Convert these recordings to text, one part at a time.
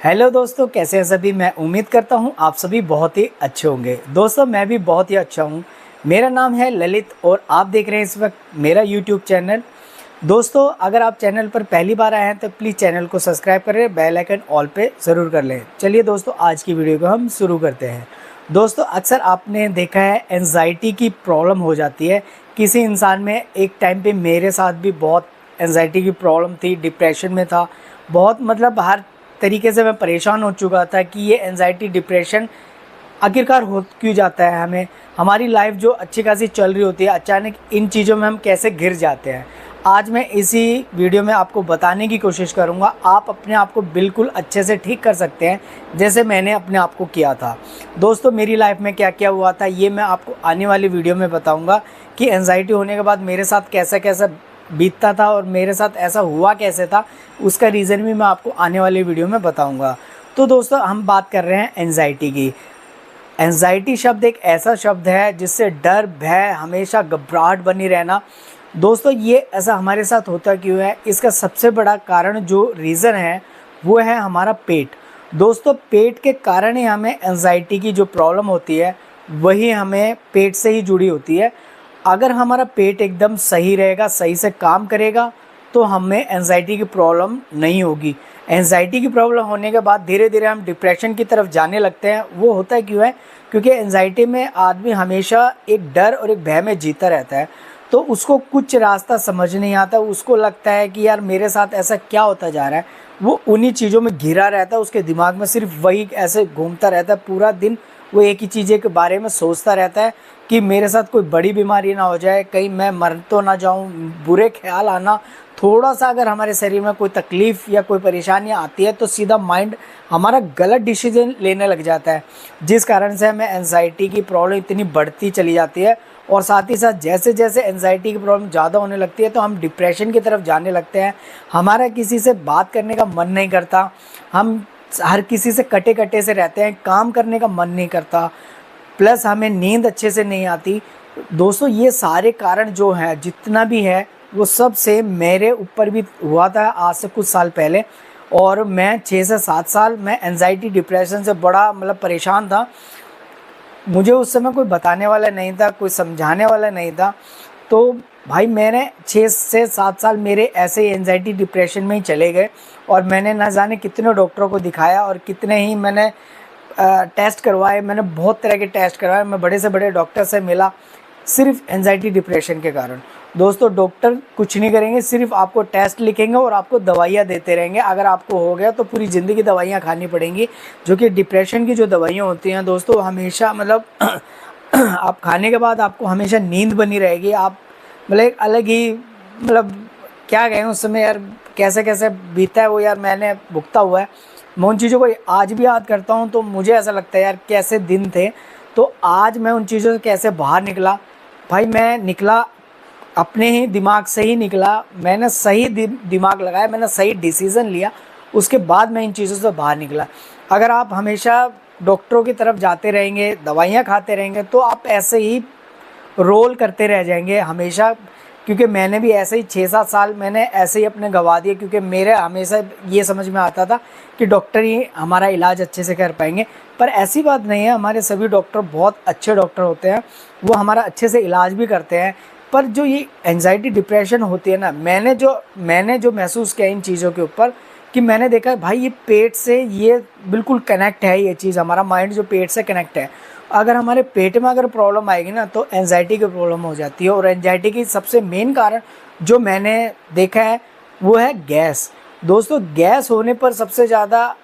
Hello दोस्तों, कैसे हैं सभी। मैं उम्मीद करता हूं आप सभी बहुत ही अच्छे होंगे। दोस्तों मैं भी बहुत ही अच्छा हूं। मेरा नाम है ललित और आप देख रहे हैं इस वक्त मेरा यूट्यूब चैनल। दोस्तों अगर आप चैनल पर पहली बार आए हैं तो प्लीज़ चैनल को सब्सक्राइब करें, बेल आइकन ऑल पे ज़रूर कर लें। चलिए दोस्तों आज की वीडियो को हम शुरू करते हैं। दोस्तों अक्सर आपने देखा है एंजाइटी की प्रॉब्लम हो जाती है किसी इंसान में। एक टाइम पे मेरे साथ भी बहुत एंजाइटी की प्रॉब्लम थी, डिप्रेशन में था बहुत, मतलब हर तरीके से मैं परेशान हो चुका था कि ये एंजाइटी डिप्रेशन आखिरकार हो क्यों जाता है हमें। हमारी लाइफ जो अच्छी खासी चल रही होती है, अचानक इन चीज़ों में हम कैसे घिर जाते हैं। आज मैं इसी वीडियो में आपको बताने की कोशिश करूंगा आप अपने आप को बिल्कुल अच्छे से ठीक कर सकते हैं, जैसे मैंने अपने आप को किया था। दोस्तों मेरी लाइफ में क्या क्या हुआ था ये मैं आपको आने वाली वीडियो में बताऊंगा कि एंजाइटी होने के बाद मेरे साथ कैसा कैसा बीतता था और मेरे साथ ऐसा हुआ कैसे था, उसका रीज़न भी मैं आपको आने वाली वीडियो में बताऊंगा। तो दोस्तों हम बात कर रहे हैं एंजाइटी की। एंजाइटी शब्द एक ऐसा शब्द है जिससे डर, भय, हमेशा घबराहट बनी रहना। दोस्तों ये ऐसा हमारे साथ होता क्यों है, इसका सबसे बड़ा कारण जो रीज़न है वो है हमारा पेट। दोस्तों पेट के कारण ही हमें एंजाइटी की जो प्रॉब्लम होती है वही हमें पेट से ही जुड़ी होती है। अगर हमारा पेट एकदम सही रहेगा, सही से काम करेगा, तो हमें एंजाइटी की प्रॉब्लम नहीं होगी। एंजाइटी की प्रॉब्लम होने के बाद धीरे धीरे हम डिप्रेशन की तरफ जाने लगते हैं। वो होता है क्यों है, क्योंकि एंजाइटी में आदमी हमेशा एक डर और एक भय में जीता रहता है। तो उसको कुछ रास्ता समझ नहीं आता, उसको लगता है कि यार मेरे साथ ऐसा क्या होता जा रहा है। वो उन्हीं चीज़ों में घिरा रहता है, उसके दिमाग में सिर्फ वही ऐसे घूमता रहता है पूरा दिन। वो एक ही चीज़ें के बारे में सोचता रहता है कि मेरे साथ कोई बड़ी बीमारी ना हो जाए, कहीं मैं मर तो ना जाऊं। बुरे ख्याल आना, थोड़ा सा अगर हमारे शरीर में कोई तकलीफ़ या कोई परेशानी आती है तो सीधा माइंड हमारा गलत डिसीजन लेने लग जाता है, जिस कारण से हमें एंजाइटी की प्रॉब्लम इतनी बढ़ती चली जाती है। और साथ ही साथ जैसे जैसे एंजाइटी की प्रॉब्लम ज़्यादा होने लगती है तो हम डिप्रेशन की तरफ जाने लगते हैं। हमारा किसी से बात करने का मन नहीं करता, हम हर किसी से कटे कटे से रहते हैं, काम करने का मन नहीं करता, प्लस हमें नींद अच्छे से नहीं आती। दोस्तों ये सारे कारण जो हैं जितना भी है वो सब से मेरे ऊपर भी हुआ था आज से कुछ साल पहले। और मैं 6 से 7 साल मैं एंजाइटी डिप्रेशन से बड़ा मतलब परेशान था। मुझे उस समय कोई बताने वाला नहीं था, कोई समझाने वाला नहीं था। तो भाई मैंने 6 से 7 साल मेरे ऐसे ही एंजाइटी डिप्रेशन में ही चले गए। और मैंने ना जाने कितने डॉक्टरों को दिखाया और कितने ही मैंने टेस्ट करवाए। मैंने बहुत तरह के टेस्ट करवाए, मैं बड़े से बड़े डॉक्टर से मिला सिर्फ एंजाइटी डिप्रेशन के कारण। दोस्तों डॉक्टर कुछ नहीं करेंगे, सिर्फ आपको टेस्ट लिखेंगे और आपको दवाइयाँ देते रहेंगे। अगर आपको हो गया तो पूरी ज़िंदगी दवाइयाँ खानी पड़ेंगी, जो कि डिप्रेशन की जो दवाइयाँ होती हैं दोस्तों हमेशा मतलब आप खाने के बाद आपको हमेशा नींद बनी रहेगी। आप मतलब एक अलग ही मतलब क्या कहें उस समय यार, कैसे कैसे बीता है वो यार मैंने भुगता हुआ है। मैं उन चीज़ों को आज भी याद करता हूँ तो मुझे ऐसा लगता है यार कैसे दिन थे। तो आज मैं उन चीज़ों से कैसे बाहर निकला। भाई मैं निकला अपने ही दिमाग से ही निकला, मैंने सही दिमाग लगाया, मैंने सही डिसीज़न लिया, उसके बाद मैं इन चीज़ों से बाहर निकला। अगर आप हमेशा डॉक्टरों की तरफ जाते रहेंगे, दवाइयाँ खाते रहेंगे, तो आप ऐसे ही रोल करते रह जाएंगे हमेशा। क्योंकि मैंने भी ऐसे ही 6-7 साल मैंने ऐसे ही अपने गंवा दिए, क्योंकि मेरे हमेशा ये समझ में आता था कि डॉक्टर ही हमारा इलाज अच्छे से कर पाएंगे। पर ऐसी बात नहीं है, हमारे सभी डॉक्टर बहुत अच्छे डॉक्टर होते हैं, वो हमारा अच्छे से इलाज भी करते हैं। पर जो ये एंजाइटी डिप्रेशन होती है ना, मैंने जो महसूस किया इन चीज़ों के ऊपर कि मैंने देखा है भाई ये पेट से ये बिल्कुल कनेक्ट है। ये चीज़ हमारा माइंड जो पेट से कनेक्ट है, अगर हमारे पेट में अगर प्रॉब्लम आएगी ना तो एंजाइटी की प्रॉब्लम हो जाती है। और एंजाइटी की सबसे मेन कारण जो मैंने देखा है वो है गैस। दोस्तों गैस होने पर सबसे ज़्यादा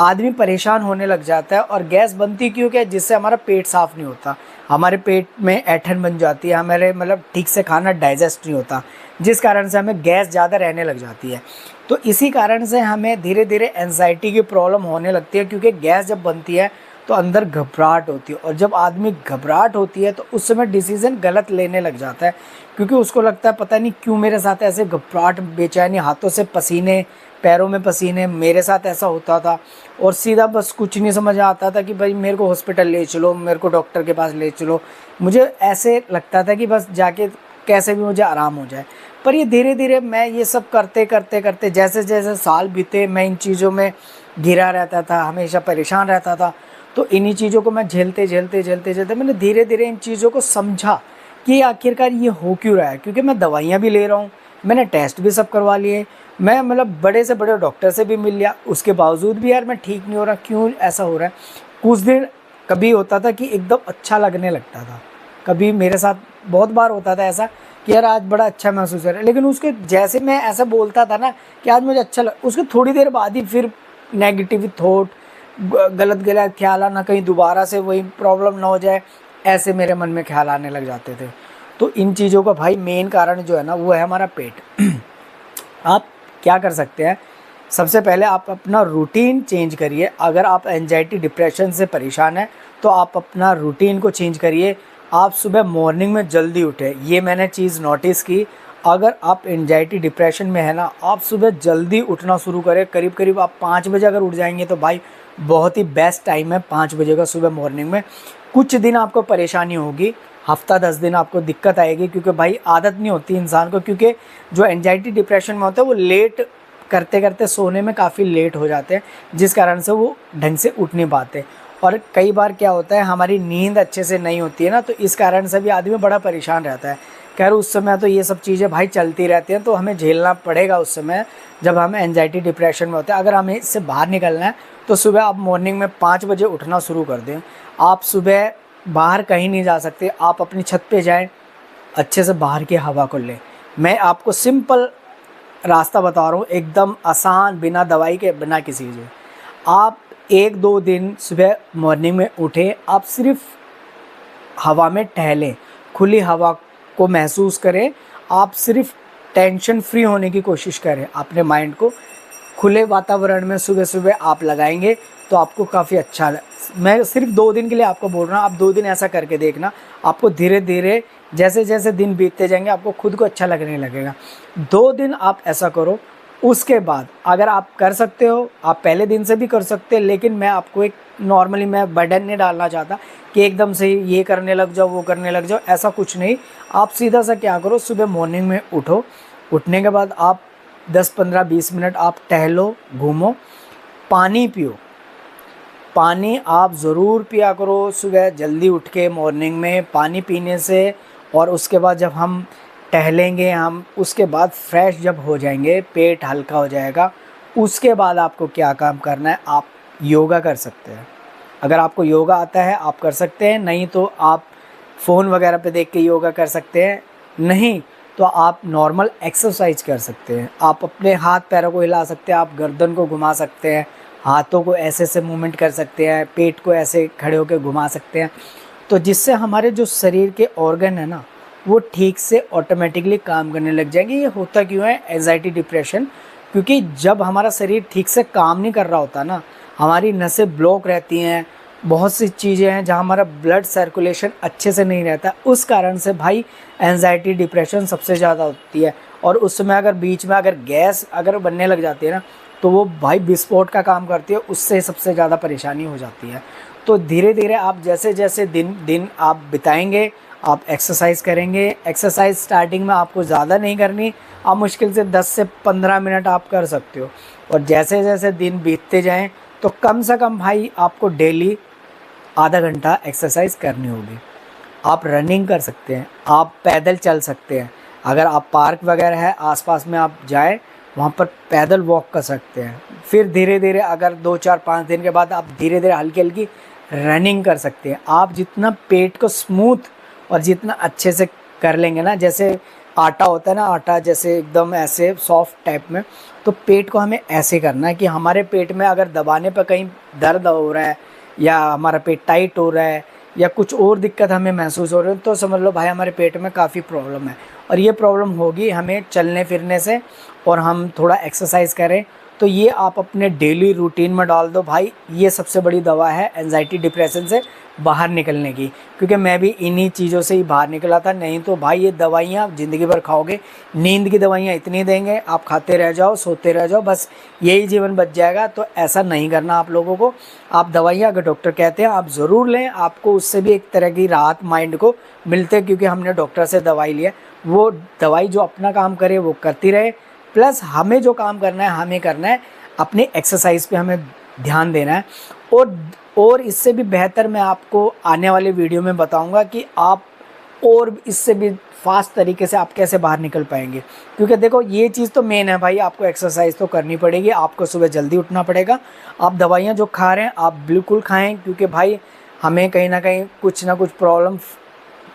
आदमी परेशान होने लग जाता है। और गैस बनती क्यों, क्या, जिससे हमारा पेट साफ़ नहीं होता, हमारे पेट में ऐंठन बन जाती है, हमारे मतलब ठीक से खाना डाइजेस्ट नहीं होता, जिस कारण से हमें गैस ज़्यादा रहने लग जाती है। तो इसी कारण से हमें धीरे धीरे एंजाइटी की प्रॉब्लम होने लगती है, क्योंकि गैस जब बनती है तो अंदर घबराहट होती है। और जब आदमी घबराहट होती है तो उस समय डिसीज़न गलत लेने लग जाता है, क्योंकि उसको लगता है पता नहीं क्यों मेरे साथ ऐसे घबराहट, बेचैनी, हाथों से पसीने, पैरों में पसीने, मेरे साथ ऐसा होता था। और सीधा बस कुछ नहीं समझ आता था कि भाई मेरे को हॉस्पिटल ले चलो, मेरे को डॉक्टर के पास ले चलो। मुझे ऐसे लगता था कि बस जाके कैसे भी मुझे आराम हो जाए। पर ये धीरे धीरे मैं ये सब करते करते करते जैसे जैसे साल बीते मैं इन चीज़ों में गिरा रहता था, हमेशा परेशान रहता था। तो इन्हीं चीज़ों को मैं झेलते मैंने धीरे धीरे इन चीज़ों को समझा कि आखिरकार ये हो क्यों रहा है। क्योंकि मैं दवाइयाँ भी ले रहा हूँ, मैंने टेस्ट भी सब करवा लिए, मैं मतलब बड़े से बड़े डॉक्टर से भी मिल लिया, उसके बावजूद भी यार मैं ठीक नहीं हो रहा, क्यों ऐसा हो रहा है। कुछ दिन कभी होता था कि एकदम अच्छा लगने लगता था, कभी मेरे साथ बहुत बार होता था ऐसा कि यार आज बड़ा अच्छा महसूस हो रहा है, लेकिन उसके जैसे मैं ऐसा बोलता था ना कि आज मुझे अच्छा लग, उसके थोड़ी देर बाद ही फिर नेगेटिव थॉट, गलत गलत ख्याल आना, कहीं दोबारा से वही प्रॉब्लम ना हो जाए, ऐसे मेरे मन में ख्याल आने लग जाते थे। तो इन चीज़ों का भाई मेन कारण जो है ना वो है हमारा पेट। आप क्या कर सकते हैं, सबसे पहले आप अपना रूटीन चेंज करिए। अगर आप एंजाइटी डिप्रेशन से परेशान हैं तो आप अपना रूटीन को चेंज करिए। आप सुबह मॉर्निंग में जल्दी उठें, ये मैंने चीज़ नोटिस की। अगर आप एंजाइटी डिप्रेशन में है ना, आप सुबह जल्दी उठना शुरू करें। करीब करीब आप 5 बजे अगर उठ जाएंगे तो भाई बहुत ही बेस्ट टाइम है 5 बजे का सुबह मॉर्निंग में। कुछ दिन आपको परेशानी होगी, हफ्ता 10 दिन आपको दिक्कत आएगी, क्योंकि भाई आदत नहीं होती इंसान को। क्योंकि जो एंजाइटी डिप्रेशन में होता है वो लेट करते करते सोने में काफ़ी लेट हो जाते हैं, जिस कारण से वो ढंग से उठ नहीं पाते। और कई बार क्या होता है, हमारी नींद अच्छे से नहीं होती है ना, तो इस कारण से भी आदमी बड़ा परेशान रहता है। खैर उस समय तो ये सब चीज़ें भाई चलती रहती हैं, तो हमें झेलना पड़ेगा उस समय जब हम एंजाइटी डिप्रेशन में होते हैं। अगर हमें इससे बाहर निकलना है तो सुबह आप मॉर्निंग में 5 बजे उठना शुरू कर दें। आप सुबह बाहर कहीं नहीं जा सकते, आप अपनी छत पे जाएं, अच्छे से बाहर की हवा को लें। मैं आपको सिंपल रास्ता बता रहा हूँ, एकदम आसान, बिना दवाई के, बिना किसी चीज़। आप 1-2 दिन सुबह मॉर्निंग में उठें, आप सिर्फ हवा में टहलें, खुली हवा को महसूस करें। आप सिर्फ टेंशन फ्री होने की कोशिश करें, अपने माइंड को खुले वातावरण में सुबह सुबह आप लगाएंगे तो आपको काफ़ी अच्छा। मैं सिर्फ 2 दिन के लिए आपको बोल रहा हूँ, आप 2 दिन ऐसा करके देखना, आपको धीरे धीरे जैसे जैसे दिन बीतते जाएंगे आपको खुद को अच्छा लगने लगेगा। 2 दिन आप ऐसा करो, उसके बाद अगर आप कर सकते हो, आप पहले दिन से भी कर सकते हैं, लेकिन मैं आपको एक नॉर्मली, मैं बर्डन नहीं डालना चाहता कि एकदम से ये करने लग जाओ वो करने लग जाओ, ऐसा कुछ नहीं। आप सीधा सा क्या करो, सुबह मॉर्निंग में उठो, उठने के बाद आप 10-15-20 मिनट आप टहलो, घूमो, पानी पियो। पानी आप ज़रूर पिया करो सुबह जल्दी उठ के मॉर्निंग में। पानी पीने से और उसके बाद जब हम टहलेंगे, हम उसके बाद फ्रेश जब हो जाएंगे, पेट हल्का हो जाएगा, उसके बाद आपको क्या काम करना है, आप योगा कर सकते हैं। अगर आपको योगा आता है आप कर सकते हैं, नहीं तो आप फ़ोन वगैरह पे देख के योगा कर सकते हैं, नहीं तो आप नॉर्मल एक्सरसाइज कर सकते हैं। आप अपने हाथ पैरों को हिला सकते हैं, आप गर्दन को घुमा सकते हैं, हाथों को ऐसे ऐसे मूवमेंट कर सकते हैं, पेट को ऐसे खड़े होकर घुमा सकते हैं, तो जिससे हमारे जो शरीर के ऑर्गन है ना वो ठीक से ऑटोमेटिकली काम करने लग जाएंगे। ये होता क्यों है एंजाइटी डिप्रेशन, क्योंकि जब हमारा शरीर ठीक से काम नहीं कर रहा होता ना, हमारी नसें ब्लॉक रहती हैं, बहुत सी चीज़ें हैं जहाँ हमारा ब्लड सर्कुलेशन अच्छे से नहीं रहता, उस कारण से भाई एंजाइटी डिप्रेशन सबसे ज़्यादा होती है। और उस समय अगर बीच में अगर गैस अगर बनने लग जाती है ना, तो वो भाई विस्फोट का काम करती है, उससे सबसे ज़्यादा परेशानी हो जाती है। तो धीरे धीरे आप जैसे जैसे दिन आप बिताएंगे, आप एक्सरसाइज करेंगे। एक्सरसाइज स्टार्टिंग में आपको ज़्यादा नहीं करनी, आप मुश्किल से 10 से 15 मिनट आप कर सकते हो, और जैसे जैसे दिन बीतते जाएं तो कम से कम भाई आपको डेली आधा घंटा एक्सरसाइज करनी होगी। आप रनिंग कर सकते हैं, आप पैदल चल सकते हैं, अगर आप पार्क वगैरह है आसपास में आप जाएं, वहाँ पर पैदल वॉक कर सकते हैं। फिर धीरे धीरे अगर 2-4-5 दिन के बाद आप धीरे धीरे हल्की हल्की रनिंग कर सकते हैं। आप जितना पेट को स्मूथ और जितना अच्छे से कर लेंगे ना, जैसे आटा होता है ना, आटा जैसे एकदम ऐसे सॉफ्ट टाइप में, तो पेट को हमें ऐसे करना है कि हमारे पेट में अगर दबाने पर कहीं दर्द हो रहा है या हमारा पेट टाइट हो रहा है या कुछ और दिक्कत हमें महसूस हो रही है, तो समझ लो भाई हमारे पेट में काफ़ी प्रॉब्लम है। और ये प्रॉब्लम होगी हमें चलने फिरने से, और हम थोड़ा एक्सरसाइज करें तो ये आप अपने डेली रूटीन में डाल दो भाई। ये सबसे बड़ी दवा है एंजाइटी डिप्रेशन से बाहर निकलने की, क्योंकि मैं भी इन्हीं चीज़ों से ही बाहर निकला था। नहीं तो भाई ये दवाइयाँ ज़िंदगी भर खाओगे, नींद की दवाइयाँ इतनी देंगे, आप खाते रह जाओ, सोते रह जाओ, बस यही जीवन बच जाएगा। तो ऐसा नहीं करना आप लोगों को। आप दवाइयाँ अगर डॉक्टर कहते हैं आप ज़रूर लें, आपको उससे भी एक तरह की राहत माइंड को मिलते, क्योंकि हमने डॉक्टर से दवाई लिया, वो दवाई जो अपना काम करे वो करती रहे, प्लस हमें जो काम करना है हमें करना है, अपने एक्सरसाइज पे हमें ध्यान देना है। और इससे भी बेहतर मैं आपको आने वाले वीडियो में बताऊंगा कि आप और इससे भी फास्ट तरीके से आप कैसे बाहर निकल पाएंगे। क्योंकि देखो ये चीज़ तो मेन है भाई, आपको एक्सरसाइज तो करनी पड़ेगी, आपको सुबह जल्दी उठना पड़ेगा। आप दवाइयाँ जो खा रहे हैं आप बिल्कुल खाएं, क्योंकि भाई हमें कहीं ना कहीं कुछ ना कुछ प्रॉब्लम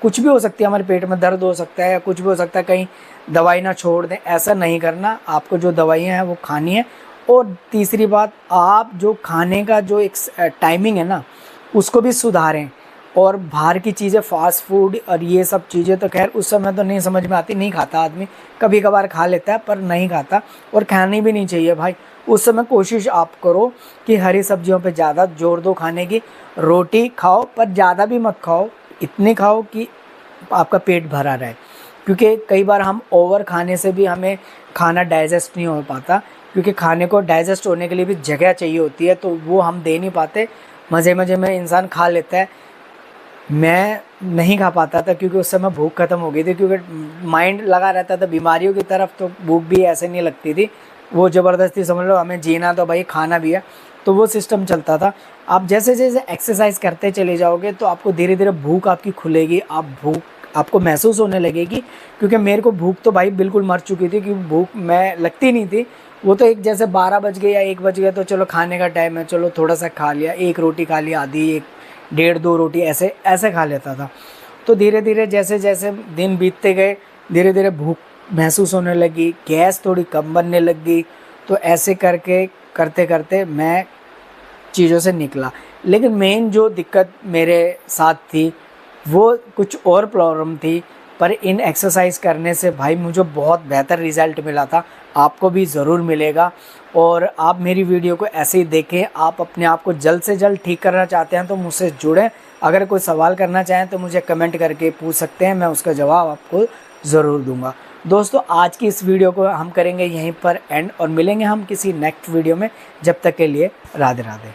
कुछ भी हो सकती है, हमारे पेट में दर्द हो सकता है या कुछ भी हो सकता है, कहीं दवाई ना छोड़ दें, ऐसा नहीं करना। आपको जो दवाइयाँ हैं वो खानी है। और तीसरी बात, आप जो खाने का जो एक टाइमिंग है ना उसको भी सुधारें। और बाहर की चीज़ें, फास्ट फूड और ये सब चीज़ें तो खैर उस समय तो नहीं समझ में आती, नहीं खाता आदमी, कभी कभार खा लेता है पर नहीं खाता, और खानी भी नहीं चाहिए भाई। उस समय कोशिश आप करो कि हरी सब्जियों पे ज़्यादा जोर दो खाने की। रोटी खाओ पर ज़्यादा भी मत खाओ, इतनी खाओ कि आपका पेट भरा रहे। क्योंकि कई बार हम ओवर खाने से भी हमें खाना डाइजेस्ट नहीं हो पाता, क्योंकि खाने को डाइजेस्ट होने के लिए भी जगह चाहिए होती है, तो वो हम दे नहीं पाते। मज़े मज़े में इंसान खा लेता है, मैं नहीं खा पाता था क्योंकि उस समय भूख ख़त्म हो गई थी, क्योंकि माइंड लगा रहता था बीमारियों की तरफ, तो भूख भी ऐसे नहीं लगती थी, वो ज़बरदस्ती समझ लो हमें जीना तो भाई खाना भी है, तो वो सिस्टम चलता था। आप जैसे जैसे एक्सरसाइज करते चले जाओगे तो आपको धीरे धीरे भूख आपकी खुलेगी, आपको महसूस होने लगेगी। क्योंकि मेरे को भूख तो भाई बिल्कुल मर चुकी थी, क्योंकि भूख मैं लगती नहीं थी। वो तो एक जैसे 12 बज गए या 1 बज गया तो चलो खाने का टाइम है, चलो थोड़ा सा खा लिया, 1 रोटी खा लिया, आधी, 1 डेढ़ 2 रोटी ऐसे ऐसे खा लेता था। तो धीरे धीरे जैसे जैसे दिन बीतते गए, धीरे धीरे भूख महसूस होने लगी, गैस थोड़ी कम बनने लगी। तो ऐसे करके करते करते मैं चीज़ों से निकला। लेकिन मेन जो दिक्कत मेरे साथ थी वो कुछ और प्रॉब्लम थी, पर इन एक्सरसाइज करने से भाई मुझे बहुत बेहतर रिज़ल्ट मिला था। आपको भी ज़रूर मिलेगा। और आप मेरी वीडियो को ऐसे ही देखें। आप अपने आप को जल्द से जल्द ठीक करना चाहते हैं तो मुझसे जुड़ें। अगर कोई सवाल करना चाहें तो मुझे कमेंट करके पूछ सकते हैं, मैं उसका जवाब आपको ज़रूर दूंगा। दोस्तों आज की इस वीडियो को हम करेंगे यहीं पर एंड, और मिलेंगे हम किसी नेक्स्ट वीडियो में। जब तक के लिए राधे राधे।